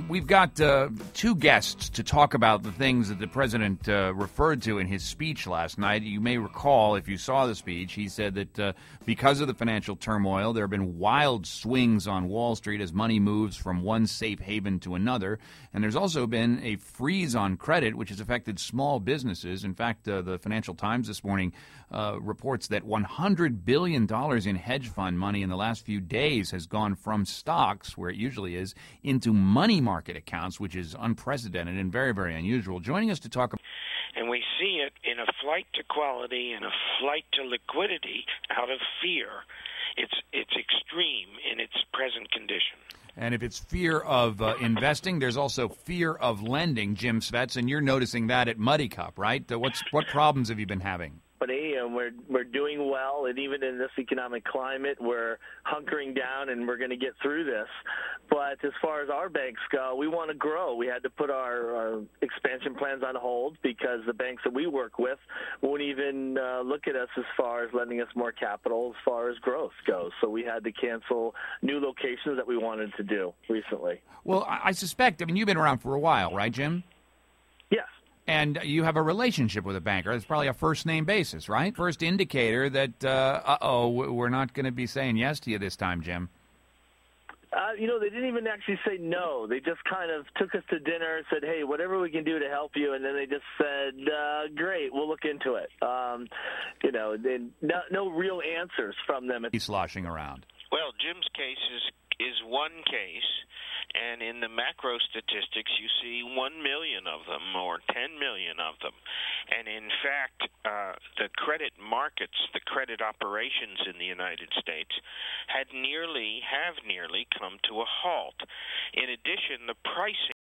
We've got two guests to talk about the things that the president referred to in his speech last night. You may recall, if you saw the speech, he said that because of the financial turmoil, there have been wild swings on Wall Street as money moves from one safe haven to another. And there's also been a freeze on credit, which has affected small businesses. In fact, the Financial Times this morning reports that $100 billion in hedge fund money in the last few days has gone from stocks, where it usually is, into money market accounts, which is unprecedented and very, very unusual. Joining us to talk about... And we see it in a flight to quality and a flight to liquidity out of fear. It's extreme in its present condition. And if it's fear of investing, there's also fear of lending, Jim Svets, and you're noticing that at Muddy Cup, right? What problems have you been having? And we're doing well, and even in this economic climate, we're hunkering down, and we're going to get through this. But as far as our banks go, we want to grow. We had to put our expansion plans on hold because the banks that we work with won't even look at us as far as lending us more capital as far as growth goes. So we had to cancel new locations that we wanted to do recently. Well, I suspect, you've been around for a while, right, Jim? Yes. And you have a relationship with a banker. It's probably a first-name basis, right? First indicator that, we're not going to be saying yes to you this time, Jim. They didn't even actually say no. They just kind of took us to dinner and said, hey, whatever we can do to help you. And then they just said, great, we'll look into it. No real answers from them. He's sloshing around. Well, Jim's case is one case. And in the macro statistics, you see 1 million of them or 10 million of them. And in fact, the credit markets, the credit operations in the United States have nearly come to a halt. In addition, the pricing